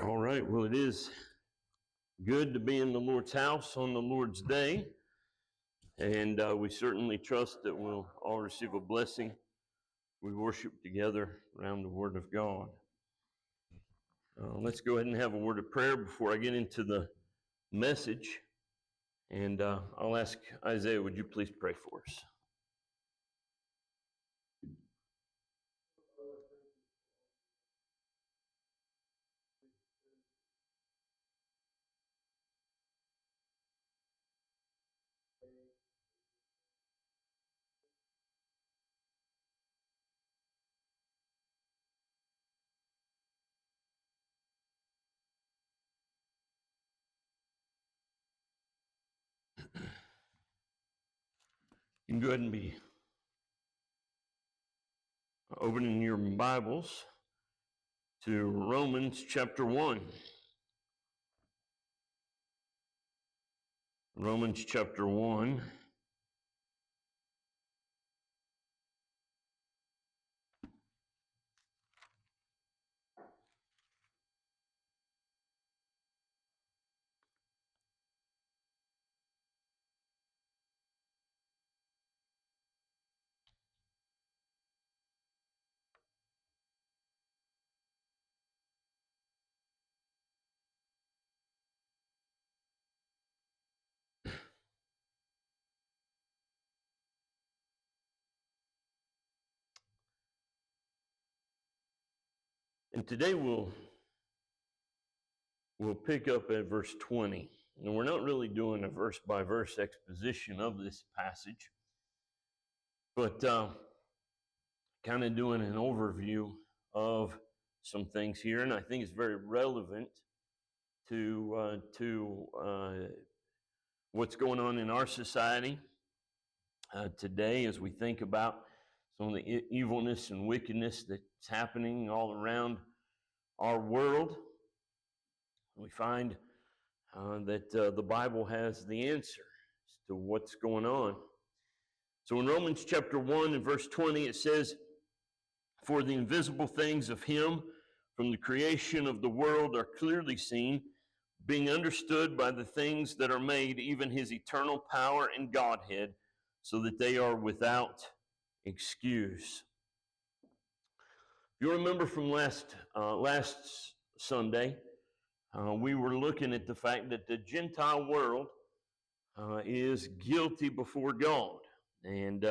All right, well, it is good to be in the Lord's house on the Lord's day, and we certainly trust that we'll all receive a blessing. We worship together around the Word of God. Let's go ahead and have a word of prayer before I get into the message, and I'll ask Isaiah, would you please pray for us? You can go ahead and be opening your Bibles to Romans chapter 1. Romans chapter 1. And today we'll pick up at verse 20. And we're not really doing a verse-by-verse exposition of this passage, but kind of doing an overview of some things here. And I think it's very relevant to what's going on in our society today as we think about some of the evilness and wickedness that's happening all around our world. We find that the Bible has the answer to what's going on. So in Romans chapter 1 and verse 20, it says, "For the invisible things of him from the creation of the world are clearly seen, being understood by the things that are made, even his eternal power and Godhead, so that they are without excuse." If you remember from last Sunday, we were looking at the fact that the Gentile world is guilty before God, and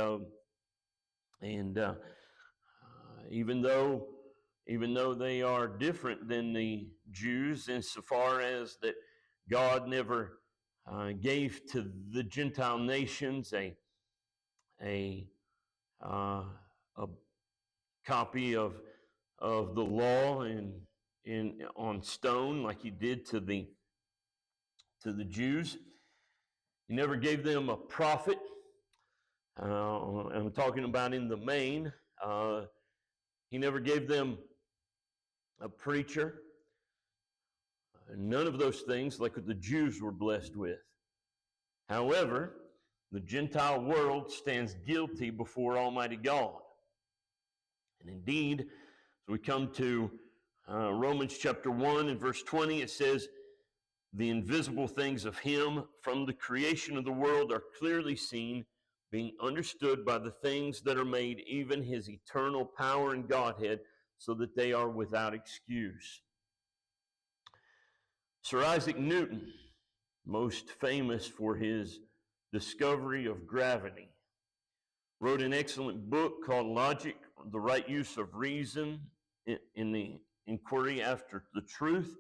even though they are different than the Jews insofar as that God never gave to the Gentile nations a copy of the law on stone like he did to the Jews. He never gave them a prophet. I'm talking about in the main. He never gave them a preacher. None of those things like the Jews were blessed with. However, the Gentile world stands guilty before Almighty God. And indeed, as we come to Romans chapter 1 and verse 20, it says, "The invisible things of him from the creation of the world are clearly seen, being understood by the things that are made, even his eternal power and Godhead, so that they are without excuse." Sir Isaac Newton, most famous for his discovery of gravity, wrote an excellent book called Logic, the Right Use of Reason in the Inquiry After the Truth.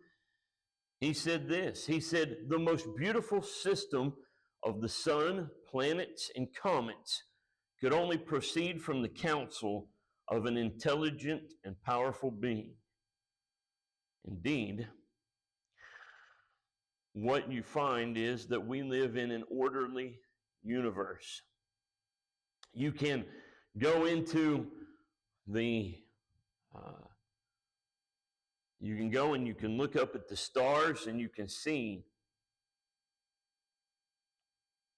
He said this, he said, "The most beautiful system of the sun, planets, and comets could only proceed from the counsel of an intelligent and powerful being." Indeed, what you find is that we live in an orderly universe. You can go into you can go and you can look up at the stars and you can see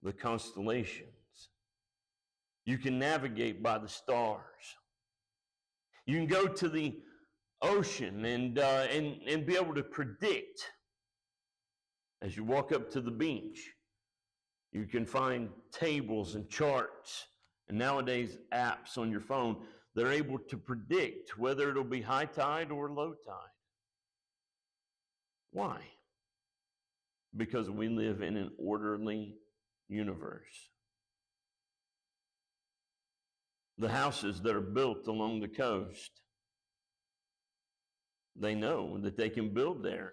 the constellations. You can navigate by the stars. You can go to the ocean and be able to predict as you walk up to the beach. You can find tables and charts, and nowadays apps on your phone that are able to predict whether it'll be high tide or low tide. Why? Because we live in an orderly universe. The houses that are built along the coast, they know that they can build there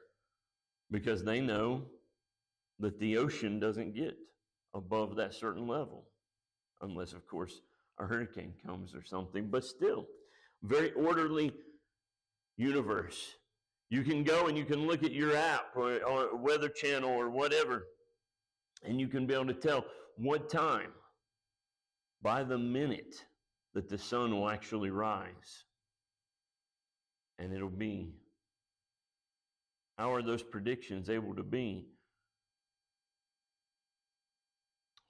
because they know that the ocean doesn't get above that certain level, unless, of course, a hurricane comes or something. But still, very orderly universe. You can go and you can look at your app or Weather Channel or whatever, and you can be able to tell what time by the minute that the sun will actually rise. And it'll be, how are those predictions able to be?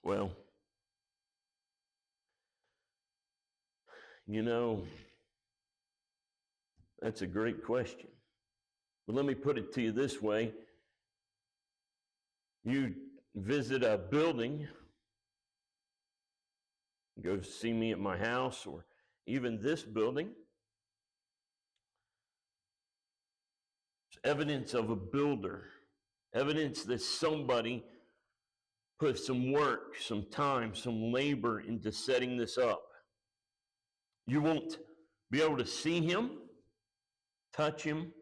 Well, that's a great question. But let me put it to you this way. You visit a building, go see me at my house, or even this building. It's evidence of a builder, evidence that somebody put some work, some time, some labor into setting this up. You won't be able to see him, touch him,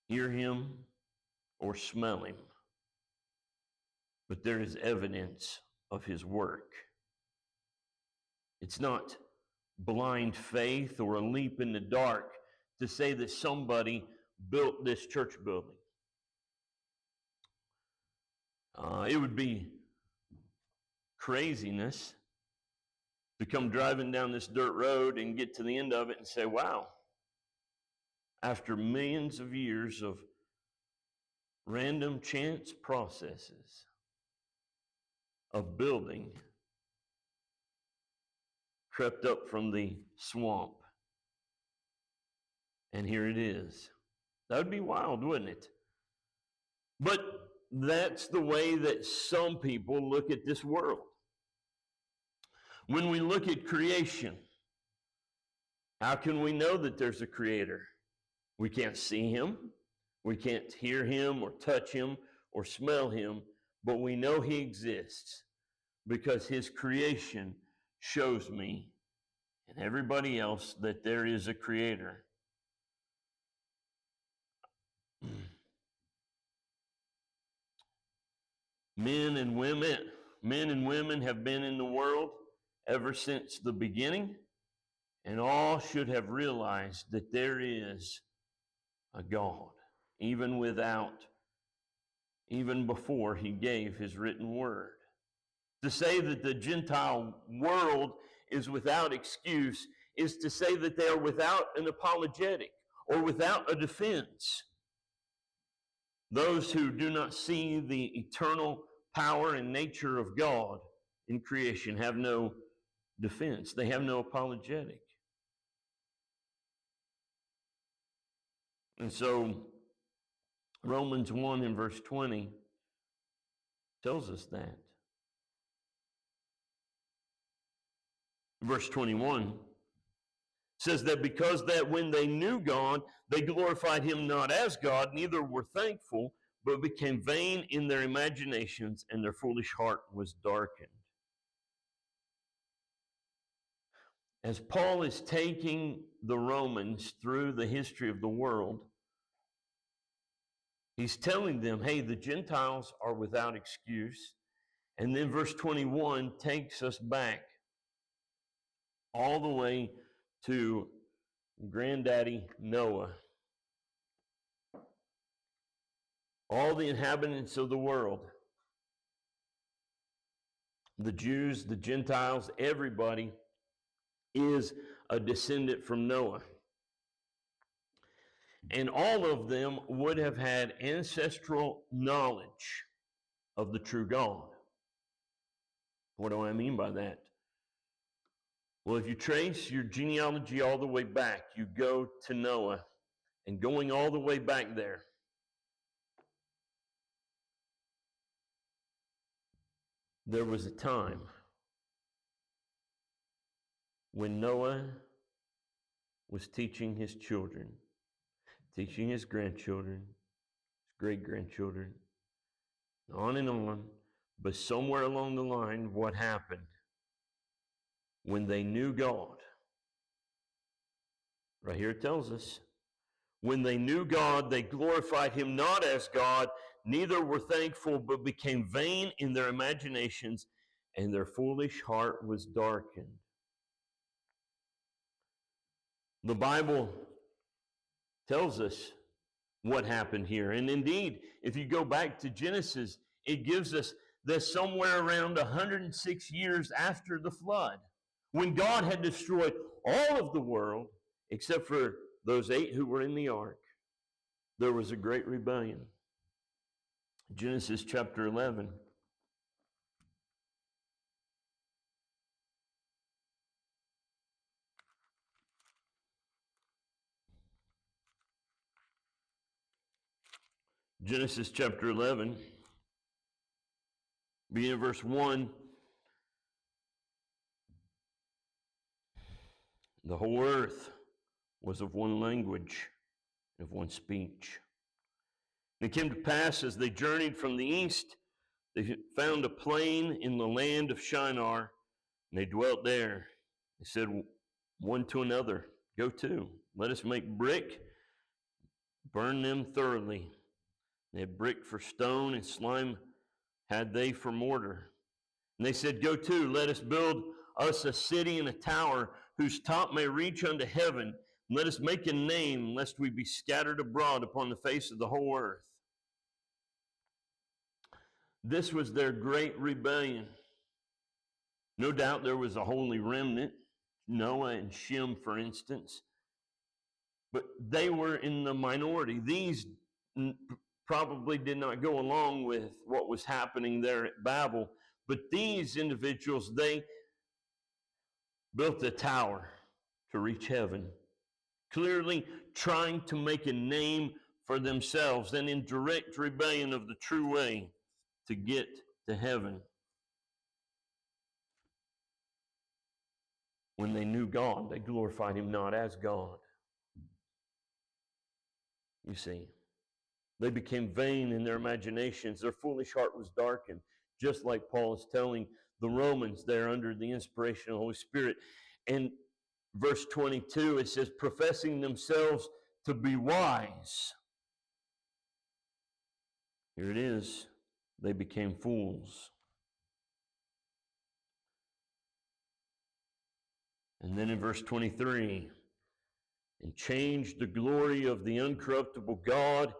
hear him, or smell him. But there is evidence of his work. It's not blind faith or a leap in the dark to say that somebody built this church building. It would be craziness to come driving down this dirt road and get to the end of it and say, wow, after millions of years of random chance processes of building, crept up from the swamp, and here it is. That would be wild, wouldn't it? But that's the way that some people look at this world. When we look at creation, how can we know that there's a creator? We can't see him, we can't hear him or touch him or smell him, but we know he exists because his creation shows me and everybody else that there is a creator. Men and women have been in the world ever since the beginning, and all should have realized that there is a God, even before he gave his written word. To say that the Gentile world is without excuse is to say that they are without an apologetic or without a defense. Those who do not see the eternal power and nature of God in creation have no defense. They have no apologetic. And so Romans 1 in verse 20 tells us that. Verse 21 says that because that when they knew God, they glorified him not as God, neither were thankful, but became vain in their imaginations, and their foolish heart was darkened. As Paul is taking the Romans through the history of the world, he's telling them, hey, the Gentiles are without excuse. And then verse 21 takes us back all the way to Granddaddy Noah. All the inhabitants of the world, the Jews, the Gentiles, everybody is a descendant from Noah. And all of them would have had ancestral knowledge of the true God. What do I mean by that? Well, if you trace your genealogy all the way back, you go to Noah, and going all the way back there, there was a time when Noah was teaching his children, teaching his grandchildren, his great-grandchildren, on and on. But somewhere along the line, what happened? When they knew God, right here it tells us, when they knew God, they glorified him not as God, neither were thankful, but became vain in their imaginations, and their foolish heart was darkened. The Bible tells us what happened here. And indeed, if you go back to Genesis, it gives us that somewhere around 106 years after the flood, when God had destroyed all of the world, except for those 8 who were in the ark, there was a great rebellion. Genesis chapter 11. Genesis chapter 11, beginning in verse 1. The whole earth was of one language, of one speech. And it came to pass, as they journeyed from the east, they found a plain in the land of Shinar, and they dwelt there. They said one to another, "Go to, let us make brick, burn them thoroughly." They had brick for stone, and slime had they for mortar. And they said, "Go to, let us build us a city and a tower, whose top may reach unto heaven. And let us make a name, lest we be scattered abroad upon the face of the whole earth." This was their great rebellion. No doubt there was a holy remnant, Noah and Shem, for instance, but they were in the minority. These probably did not go along with what was happening there at Babel, but these individuals, they built a tower to reach heaven, clearly trying to make a name for themselves and in direct rebellion of the true way to get to heaven. When they knew God, they glorified him not as God. You see, they became vain in their imaginations. Their foolish heart was darkened, just like Paul is telling the Romans there under the inspiration of the Holy Spirit. And verse 22, it says, professing themselves to be wise. Here it is. They became fools. And then in verse 23, and changed the glory of the uncorruptible God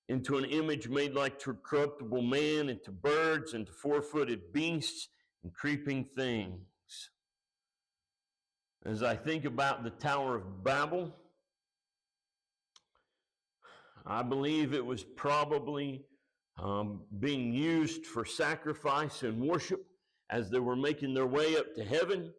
into an image made like to corruptible man, and to birds, and to four-footed beasts, and creeping things. As I think about the Tower of Babel, I believe it was probably being used for sacrifice and worship as they were making their way up to heaven.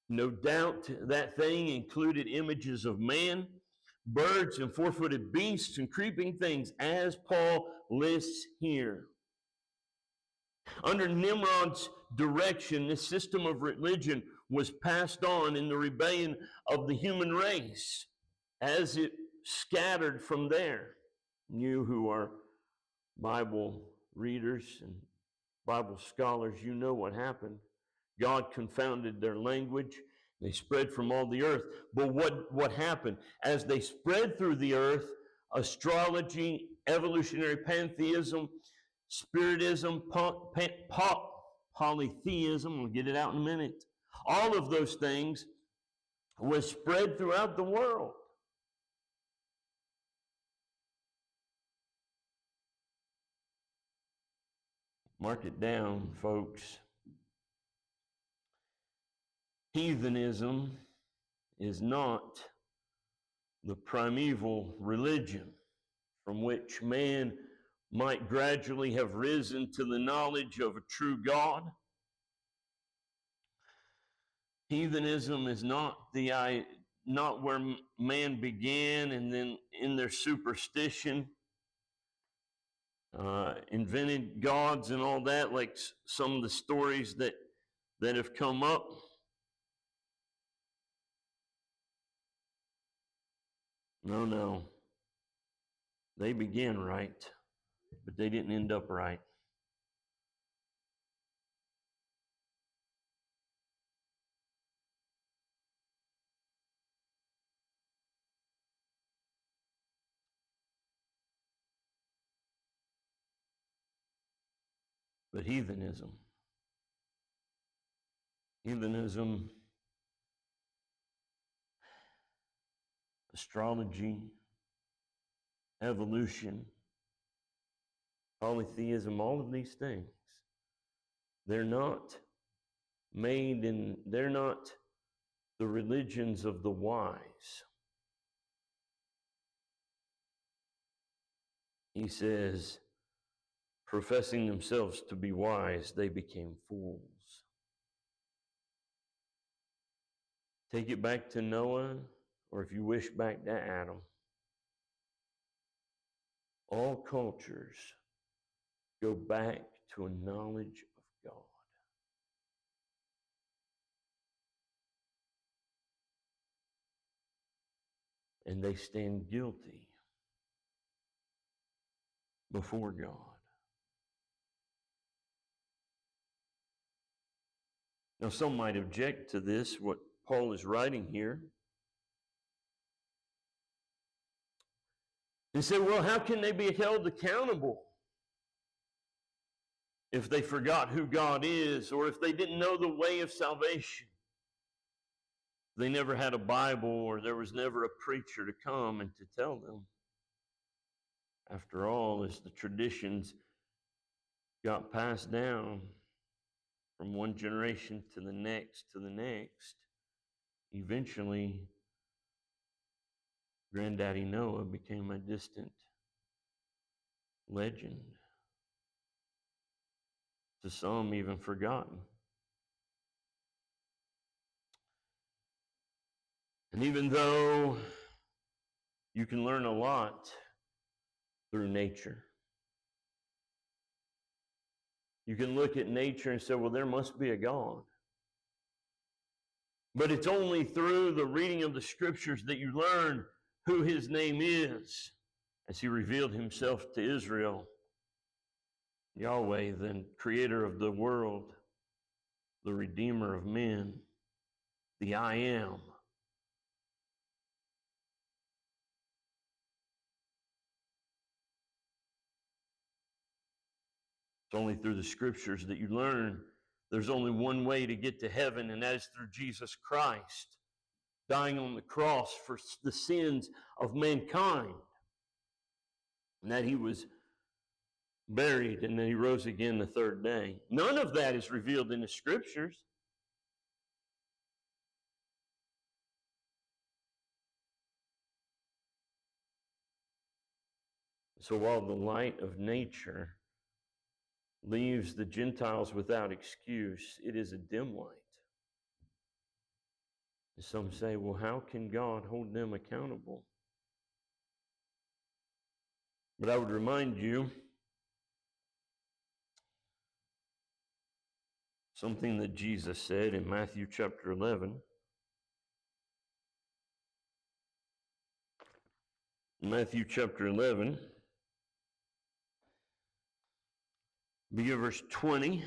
No doubt that thing included images of man, birds, and four-footed beasts, and creeping things, as Paul lists here. Under Nimrod's direction, this system of religion was passed on in the rebellion of the human race as it scattered from there. You who are Bible readers and Bible scholars, you know what happened. God confounded their language. They spread from all the earth. But what happened? As they spread through the earth, astrology, evolutionary pantheism, spiritism, polytheism, we'll get it out in a minute, all of those things was spread throughout the world. Mark it down, folks. Heathenism is not the primeval religion from which man might gradually have risen to the knowledge of a true God. Heathenism is not where man began and then in their superstition invented gods and all that, like some of the stories that have come up. No. They began right, but they didn't end up right. But heathenism, astrology, evolution, polytheism, all of these things, they're not they're not the religions of the wise. He says, professing themselves to be wise, they became fools. Take it back to Noah, or if you wish, back to Adam. All cultures go back to a knowledge of God. And they stand guilty before God. Now, some might object to this, what Paul is writing here, and say, well, how can they be held accountable if they forgot who God is, or if they didn't know the way of salvation? They never had a Bible, or there was never a preacher to come and to tell them. After all, as the traditions got passed down from one generation to the next, eventually Granddaddy Noah became a distant legend. To some, even forgotten. And even though you can learn a lot through nature, you can look at nature and say, well, there must be a God. But it's only through the reading of the scriptures that you learn who his name is, as he revealed himself to Israel. Yahweh, the creator of the world, the redeemer of men, the I am. It's only through the scriptures that you learn there's only one way to get to heaven, and that is through Jesus Christ, dying on the cross for the sins of mankind, and that he was buried and then he rose again the third day. None of that is revealed in the scriptures. So while the light of nature leaves the Gentiles without excuse, it is a dim light. Some say, well, how can God hold them accountable? But I would remind you something that Jesus said in Matthew chapter 11. Matthew chapter 11, begin verse 20.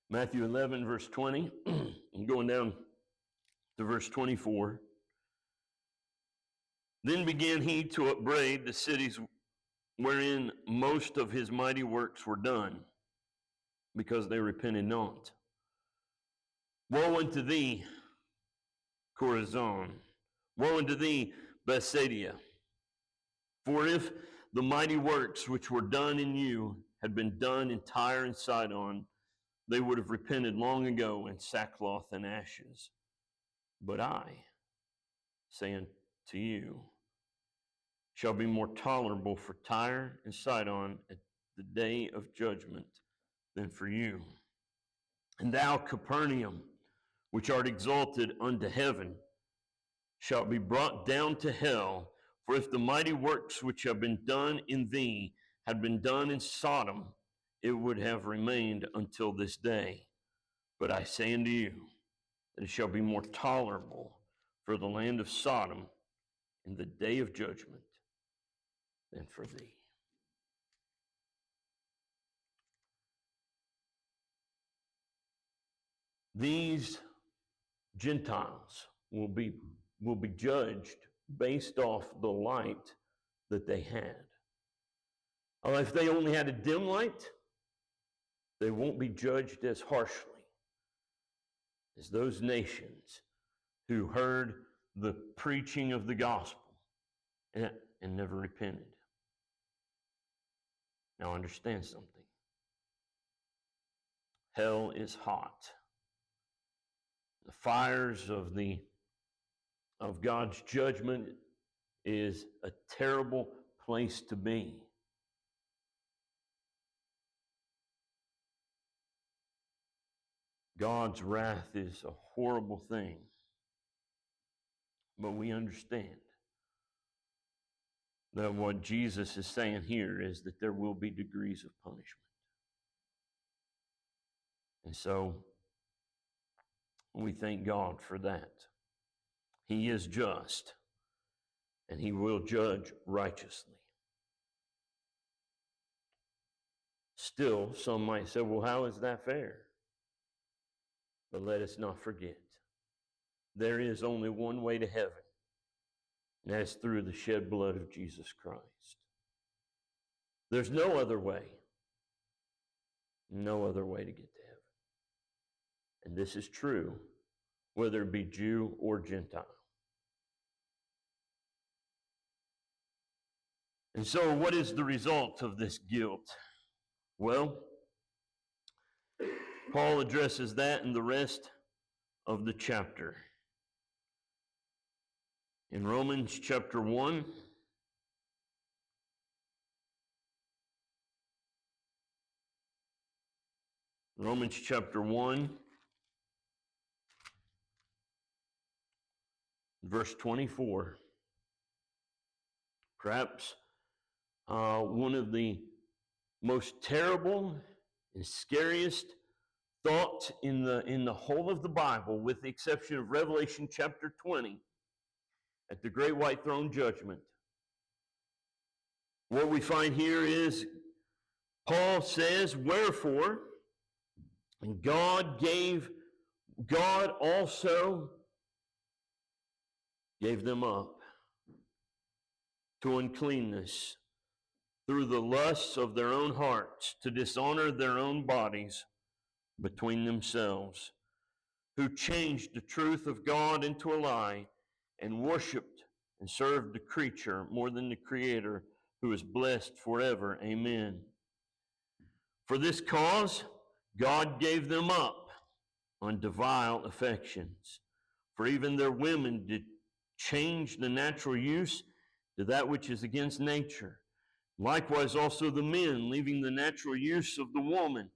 Matthew 11, verse 20, and going down to verse 24. Then began he to upbraid the cities wherein most of his mighty works were done, because they repented not. Woe unto thee, Chorazin! Woe unto thee, Bethsaida! For if the mighty works which were done in you had been done in Tyre and Sidon, they would have repented long ago in sackcloth and ashes. But I say unto you, shall be more tolerable for Tyre and Sidon at the day of judgment than for you. And thou, Capernaum, which art exalted unto heaven, shalt be brought down to hell. For if the mighty works which have been done in thee had been done in Sodom, it would have remained until this day. But I say unto you, that it shall be more tolerable for the land of Sodom in the day of judgment than for thee. These Gentiles will be judged based off the light that they had. If they only had a dim light, they won't be judged as harshly as those nations who heard the preaching of the gospel and never repented. Now understand something. Hell is hot. The fires of God's judgment is a terrible place to be. God's wrath is a horrible thing. But we understand that what Jesus is saying here is that there will be degrees of punishment. And so we thank God for that. He is just, and he will judge righteously. Still, some might say, well, how is that fair? But let us not forget, there is only one way to heaven, and that's through the shed blood of Jesus Christ. There's no other way. No other way to get to heaven. And this is true, whether it be Jew or Gentile. And so, what is the result of this guilt? Well, Paul addresses that in the rest of the chapter. In Romans chapter 1, verse 24, perhaps one of the most terrible and scariest thoughts in the whole of the Bible, with the exception of Revelation chapter 20, at the great white throne judgment. What we find here is Paul says, wherefore, and God also gave them up to uncleanness through the lusts of their own hearts, to dishonor their own bodies between themselves, who changed the truth of God into a lie, and worshipped and served the creature more than the Creator, who is blessed forever. Amen. For this cause, God gave them up unto vile affections. For even their women did change the natural use to that which is against nature. Likewise also the men, leaving the natural use of the woman,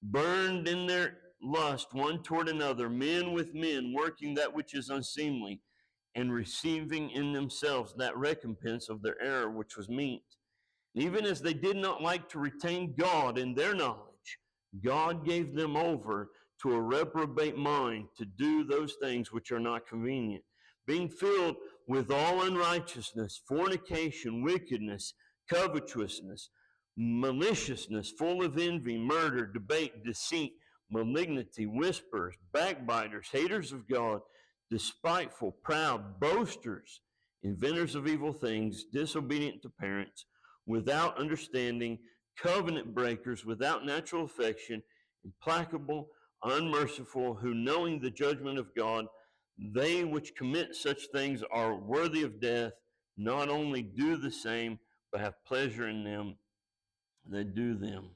burned in their lust one toward another, men with men, working that which is unseemly, and receiving in themselves that recompense of their error which was meet. Even as they did not like to retain God in their knowledge, God gave them over to a reprobate mind to do those things which are not convenient, being filled with all unrighteousness, fornication, wickedness, covetousness, maliciousness, full of envy, murder, debate, deceit, malignity, whisperers, backbiters, haters of God, despiteful, proud, boasters, inventors of evil things, disobedient to parents, without understanding, covenant breakers, without natural affection, implacable, unmerciful, who knowing the judgment of God, they which commit such things are worthy of death, not only do the same, but have pleasure in them that do them.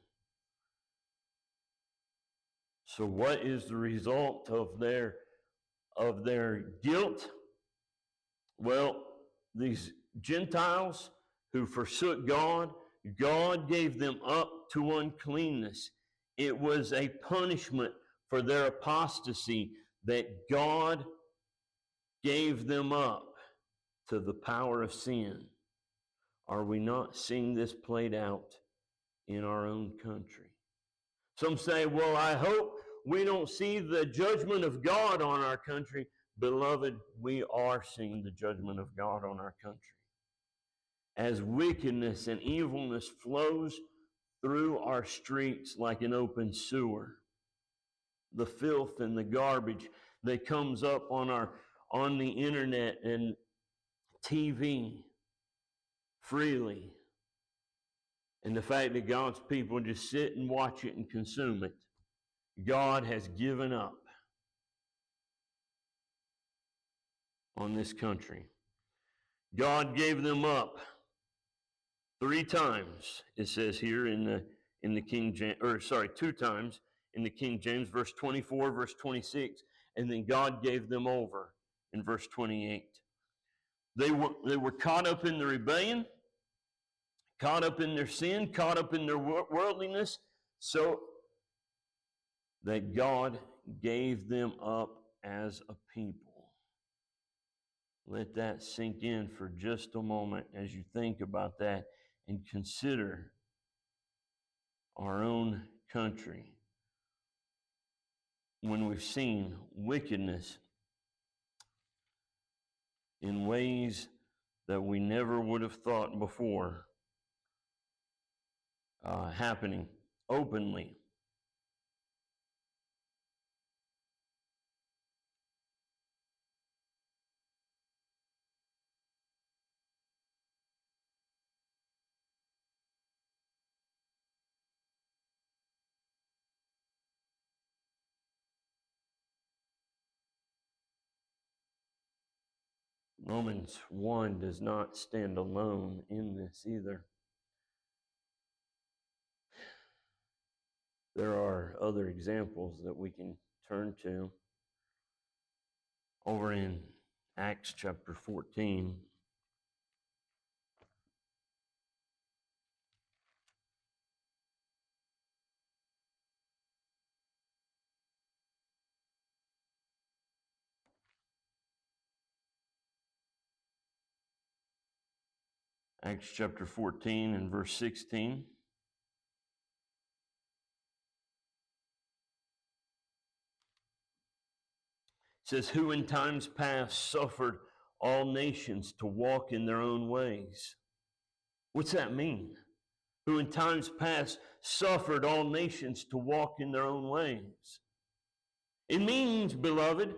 So what is the result of their guilt? Well, these Gentiles who forsook God, God gave them up to uncleanness. It was a punishment for their apostasy that God gave them up to the power of sin. Are we not seeing this played out in our own country? Some say, well, I hope we don't see the judgment of God on our country. Beloved, we are seeing the judgment of God on our country. As wickedness and evilness flows through our streets like an open sewer, the filth and the garbage that comes up on the internet and TV freely, and the fact that God's people just sit and watch it and consume it, God has given up on this country. God gave them up 3 times, it says here in the King James, or 2 times in the King James, verse 24, verse 26, and then God gave them over in verse 28. They were caught up in the rebellion, caught up in their sin, caught up in their worldliness, so that God gave them up as a people. Let that sink in for just a moment as you think about that and consider our own country. When we've seen wickedness in ways that we never would have thought before happening openly. Romans 1 does not stand alone in this either. There are other examples that we can turn to. Over in Acts chapter 14, Acts chapter 14 and verse 16. It says, who in times past suffered all nations to walk in their own ways. What's that mean? Who in times past suffered all nations to walk in their own ways. It means, beloved,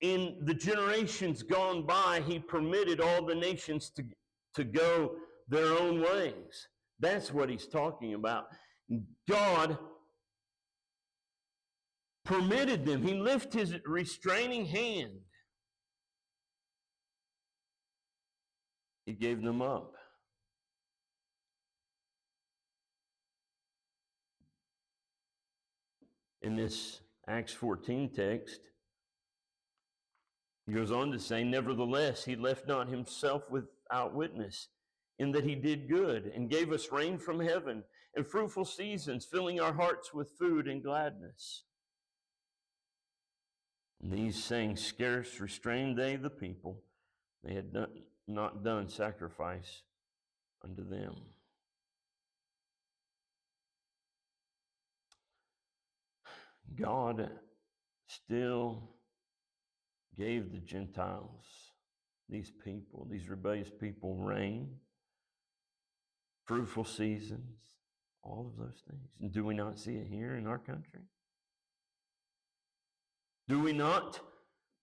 in the generations gone by, he permitted all the nations to go their own ways. That's what he's talking about. God permitted them. He lifted his restraining hand. He gave them up. In this Acts 14 text, he goes on to say, nevertheless, he left not himself without witness, in that he did good and gave us rain from heaven and fruitful seasons, filling our hearts with food and gladness. And these sayings scarce restrained they the people. They had not done sacrifice unto them. God still gave the Gentiles, these people, these rebellious people, rain, fruitful seasons, all of those things. And do we not see it here in our country? Do we not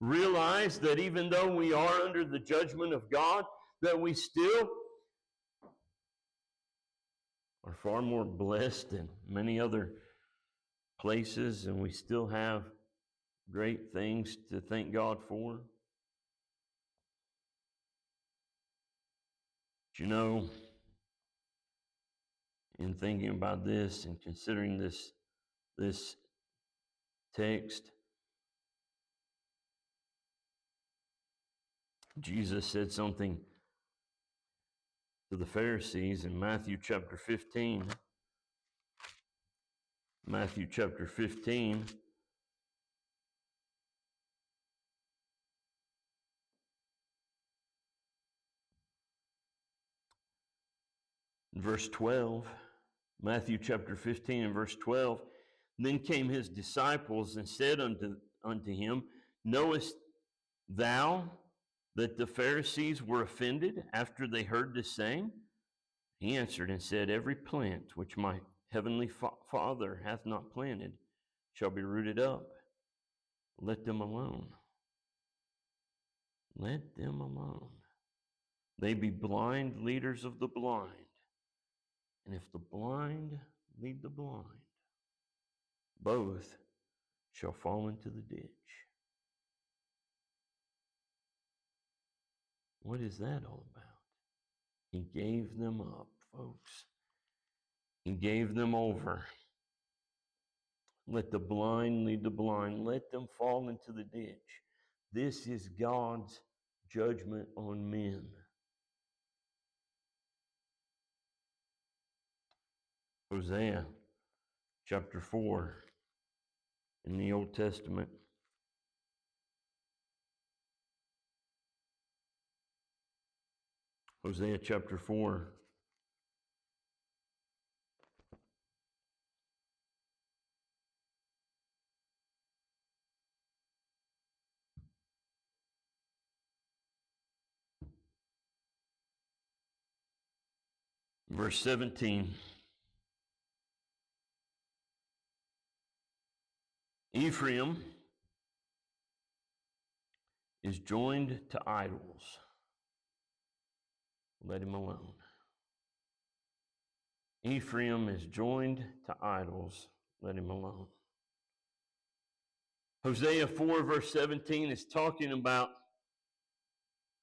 realize that even though we are under the judgment of God, that we still are far more blessed than many other places, and we still have great things to thank God for? But you know, in thinking about this and considering this text, Jesus said something to the Pharisees in Matthew chapter 15. Matthew chapter 15. Verse 12. Matthew chapter 15 and verse 12. Then came his disciples and said unto him, Knowest thou that the Pharisees were offended after they heard this saying? He answered and said, Every plant which my heavenly Father hath not planted shall be rooted up. Let them alone. Let them alone. They be blind leaders of the blind. And if the blind lead the blind, both shall fall into the ditch. What is that all about? He gave them up, folks. He gave them over. Let the blind lead the blind. Let them fall into the ditch. This is God's judgment on men. Hosea chapter 4 in the Old Testament. Hosea chapter 4. Verse 17. Ephraim is joined to idols. Let him alone. Ephraim is joined to idols. Let him alone. Hosea 4 verse 17 is talking about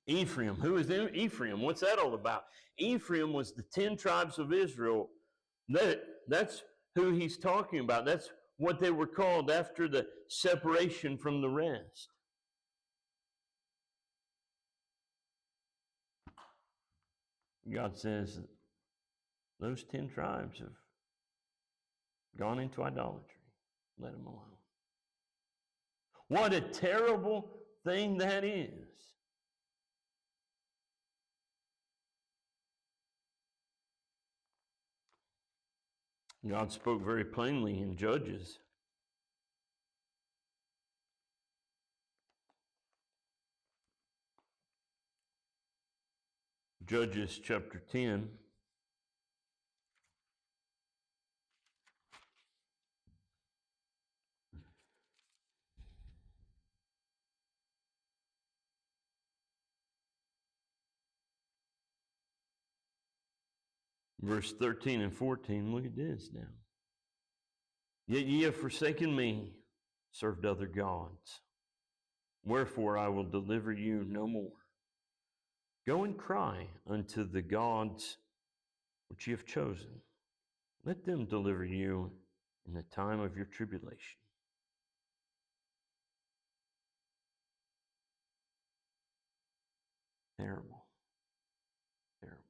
Ephraim. Who is Ephraim? What's that all about? Ephraim was the 10 tribes of Israel. That's who he's talking about. That's what they were called after the separation from the rest. God says those 10 tribes have gone into idolatry. Let them alone. What a terrible thing that is. God spoke very plainly in Judges. Judges chapter 10. Verse 13 and 14, look at this now. Yet ye have forsaken me, served other gods. Wherefore I will deliver you no more. Go and cry unto the gods which ye have chosen. Let them deliver you in the time of your tribulation. Terrible. Terrible.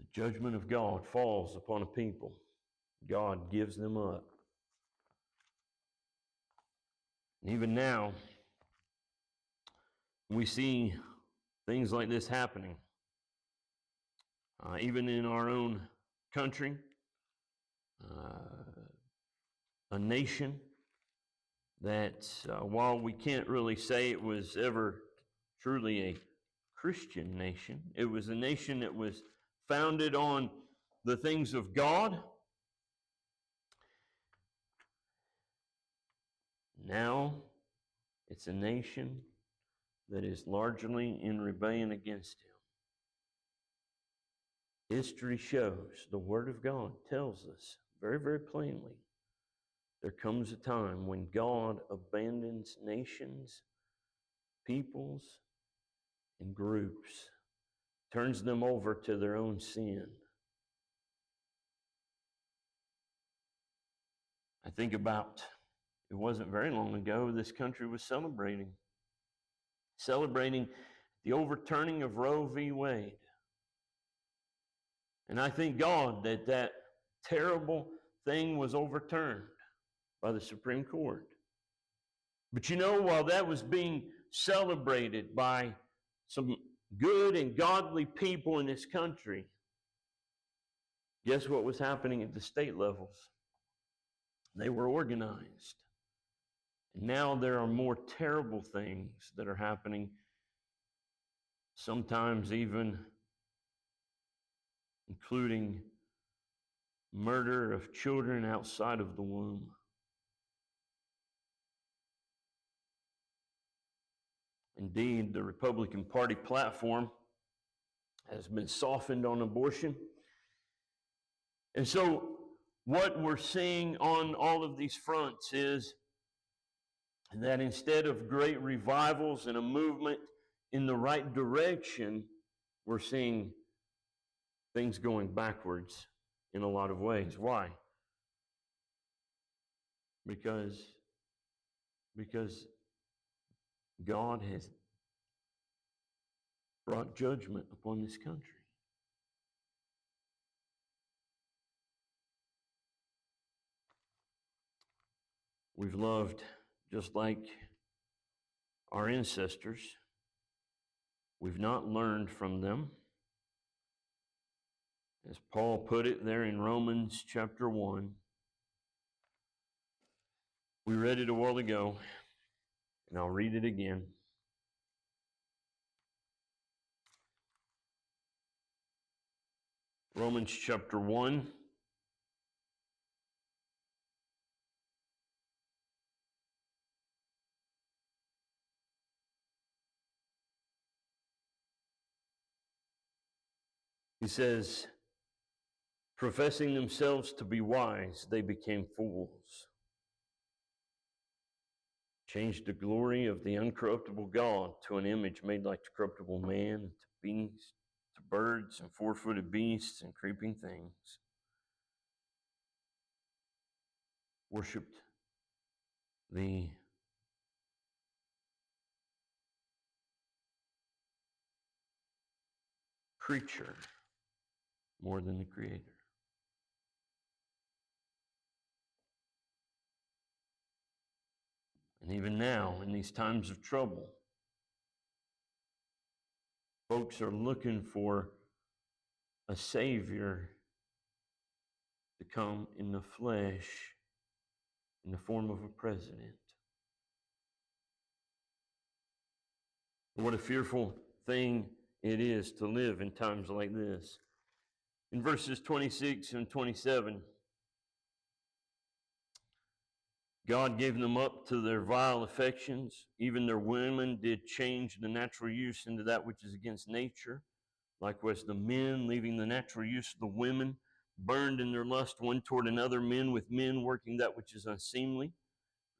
The judgment of God falls upon a people. God gives them up. And even now, we see things like this happening. Even in our own country, a nation that while we can't really say it was ever truly a Christian nation, it was a nation that was founded on the things of God. Now it's a nation that is largely in rebellion against Him. History shows, the Word of God tells us very, very plainly, there comes a time when God abandons nations, peoples, and groups, turns them over to their own sin. I think about, it wasn't very long ago, this country was celebrating the overturning of Roe v. Wade. And I thank God that that terrible thing was overturned by the Supreme Court. But you know, while that was being celebrated by some good and godly people in this country, guess what was happening at the state levels? They were organized. And now there are more terrible things that are happening, sometimes even including murder of children outside of the womb. Indeed, the Republican Party platform has been softened on abortion. And so what we're seeing on all of these fronts is that instead of great revivals and a movement in the right direction, we're seeing things going backwards in a lot of ways. Why? Because God has brought judgment upon this country. We've loved just like our ancestors. We've not learned from them. As Paul put it there in Romans chapter 1. We read it a while ago, and I'll read it again. Romans chapter 1. He says, professing themselves to be wise, they became fools. Changed the glory of the uncorruptible God to an image made like the corruptible man, to beasts, to birds and four-footed beasts and creeping things. Worshipped the creature more than the Creator. And even now, in these times of trouble, folks are looking for a Savior to come in the flesh in the form of a president. What a fearful thing it is to live in times like this. In verses 26 and 27, God gave them up to their vile affections. Even their women did change the natural use into that which is against nature. Likewise, the men, leaving the natural use of the women, burned in their lust one toward another, men with men, working that which is unseemly,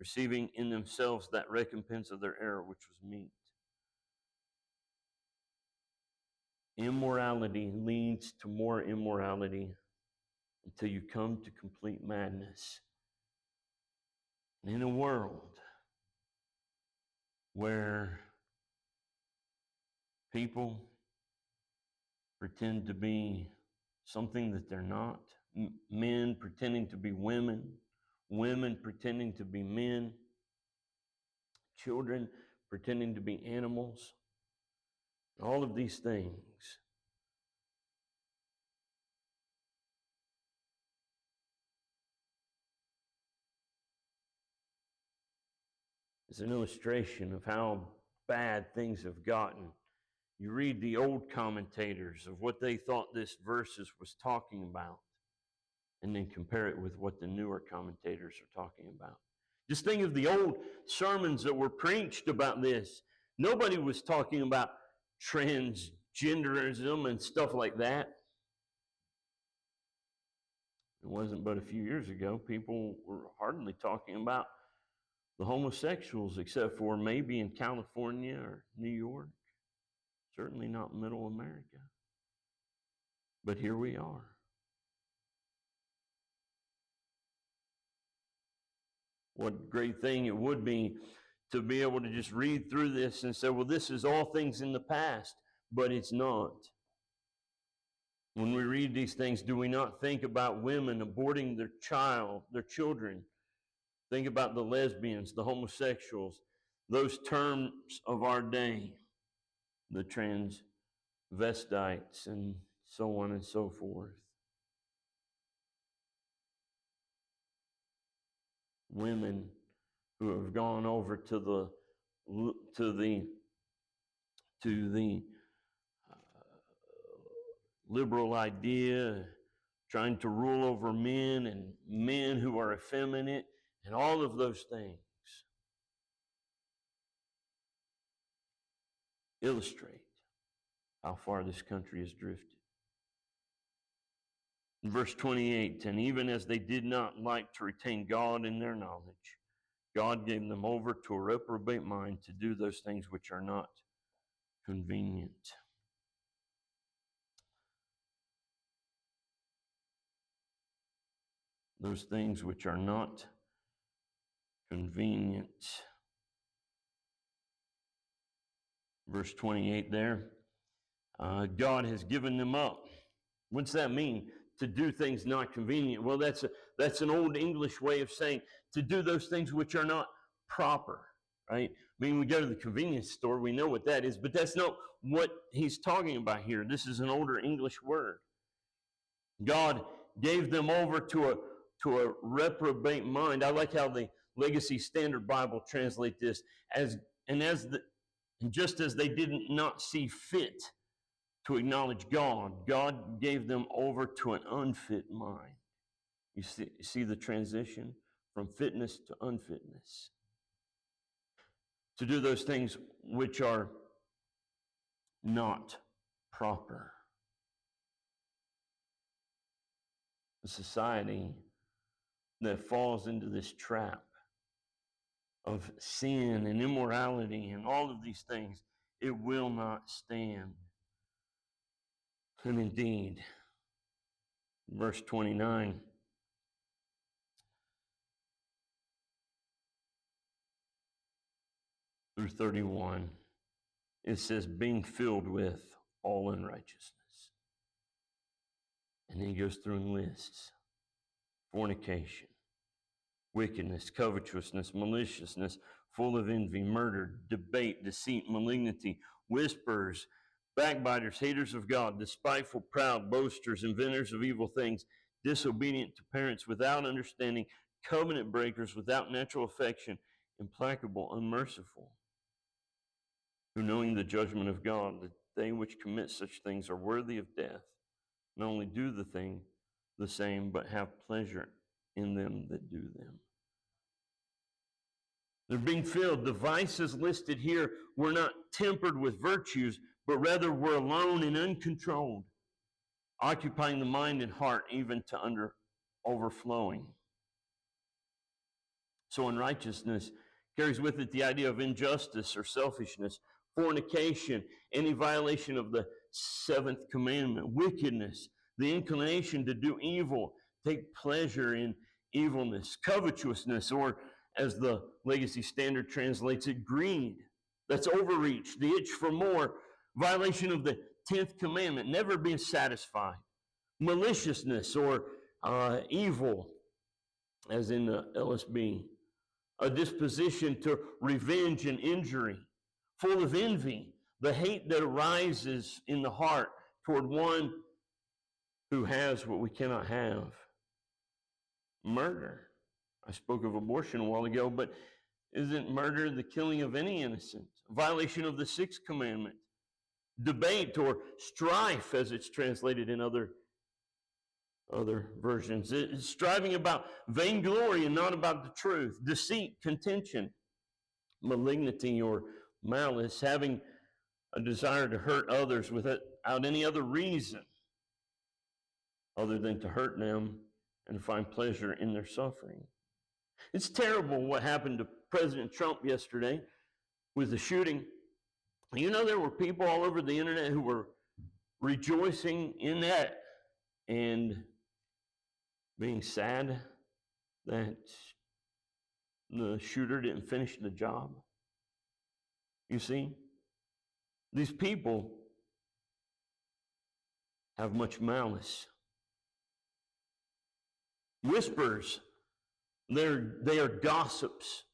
receiving in themselves that recompense of their error which was meet. Immorality leads to more immorality until you come to complete madness. And in a world where people pretend to be something that they're not, men pretending to be women, women pretending to be men, children pretending to be animals, all of these things is an illustration of how bad things have gotten. You read the old commentators of what they thought this verses was talking about, and then compare it with what the newer commentators are talking about. Just think of the old sermons that were preached about this. Nobody was talking about transgenderism and stuff like that. It wasn't but a few years ago, people were hardly talking about the homosexuals, except for maybe in California or New York. Certainly not Middle America. But here we are. What great thing it would be to be able to just read through this and say, well, this is all things in the past, but it's not. When we read these things, do we not think about women aborting their children? Think about the lesbians, the homosexuals, those terms of our day, the transvestites, and so on and so forth. Women who have gone over to the liberal idea, trying to rule over men, and men who are effeminate, and all of those things illustrate how far this country has drifted. In verse 28, and even as they did not like to retain God in their knowledge, God gave them over to a reprobate mind to do those things which are not convenient. Those things which are not convenient. Verse 28 there, God has given them up. What's that mean? To do things not convenient. Well, that's an old English way of saying to do those things which are not proper, right? I mean, we go to the convenience store, we know what that is, but that's not what he's talking about here. This is an older English word. God gave them over to a reprobate mind. I like how the Legacy Standard Bible translate this just as they did not see fit to acknowledge God, God gave them over to an unfit mind. You see the transition from fitness to unfitness. To do those things which are not proper. A society that falls into this trap of sin and immorality and all of these things, it will not stand. And indeed, verse 29, through 31, it says, being filled with all unrighteousness. And then he goes through and lists fornication, wickedness, covetousness, maliciousness, full of envy, murder, debate, deceit, malignity, whisperers, backbiters, haters of God, despiteful, proud, boasters, inventors of evil things, disobedient to parents, without understanding, covenant breakers, without natural affection, implacable, unmerciful, who knowing the judgment of God, that they which commit such things are worthy of death, not only do the same, but have pleasure in them that do them. They're being filled. The vices listed here were not tempered with virtues, but rather were alone and uncontrolled, occupying the mind and heart even to overflowing. So unrighteousness carries with it the idea of injustice or selfishness, fornication, any violation of the seventh commandment, wickedness, the inclination to do evil, take pleasure in evilness, covetousness, or as the Legacy Standard translates it, greed. That's overreach, the itch for more, violation of the 10th commandment, never being satisfied, maliciousness or evil, as in the LSB, a disposition to revenge and injury, full of envy, the hate that arises in the heart toward one who has what we cannot have. Murder. I spoke of abortion a while ago, but isn't murder the killing of any innocent? Violation of the 6th commandment. Debate or strife, as it's translated in other versions. It's striving about vainglory and not about the truth. Deceit, contention, malignity or malice, having a desire to hurt others without any other reason other than to hurt them and find pleasure in their suffering. It's terrible what happened to President Trump yesterday with the shooting. You know, there were people all over the internet who were rejoicing in that and being sad that the shooter didn't finish the job. You see, these people have much malice. Whisperers, they are gossips,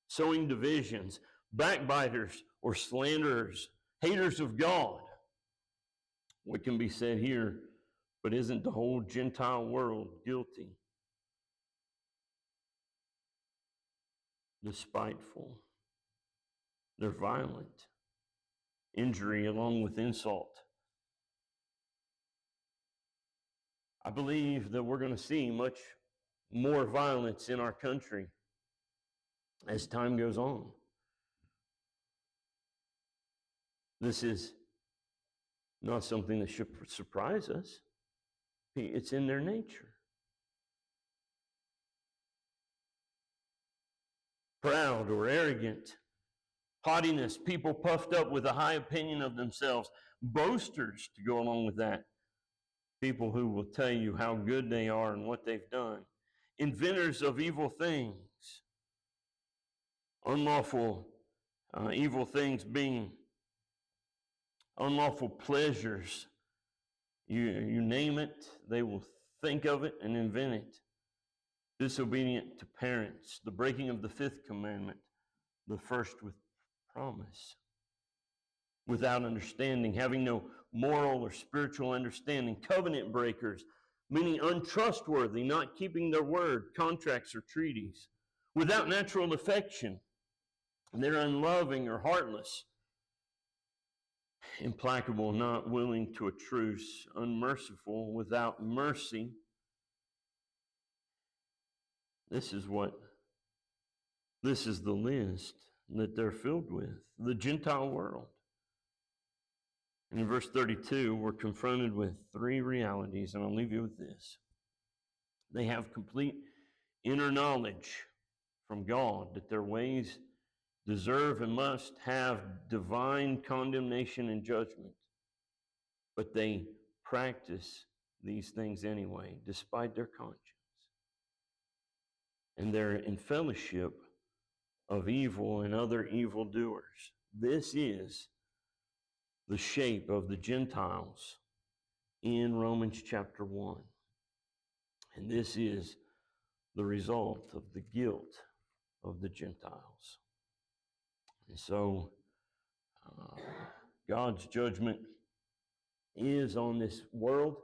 sowing divisions, backbiters or slanderers, haters of God. What can be said here, but isn't the whole Gentile world guilty? They're spiteful. They're violent. Injury along with insult. I believe that we're going to see much more violence in our country as time goes on. This is not something that should surprise us. It's in their nature. Proud or arrogant, haughtiness, people puffed up with a high opinion of themselves, boasters to go along with that, people who will tell you how good they are and what they've done, inventors of evil things, unlawful evil things being unlawful pleasures. You name it, they will think of it and invent it. Disobedient to parents, the breaking of the fifth commandment, the first with promise. Without understanding, having no moral or spiritual understanding, covenant breakers, meaning untrustworthy, not keeping their word, contracts or treaties. Without natural affection, they're unloving or heartless. Implacable, not willing to a truce, unmerciful, without mercy. This is the list that they're filled with, the Gentile world. And in verse 32, we're confronted with three realities, and I'll leave you with this. They have complete inner knowledge from God that their ways deserve and must have divine condemnation and judgment. But they practice these things anyway, despite their conscience. And they're in fellowship of evil and other evildoers. This is the shape of the Gentiles in Romans chapter 1. And this is the result of the guilt of the Gentiles. And so God's judgment is on this world.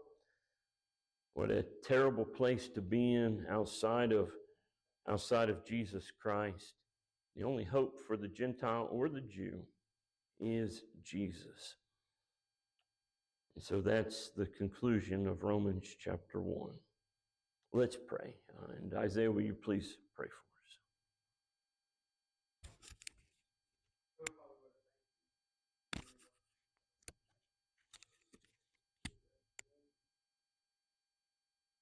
What a terrible place to be in outside of Jesus Christ. The only hope for the Gentile or the Jew is Jesus. And so that's the conclusion of Romans chapter 1. Let's pray. And Isaiah, will you please pray for us?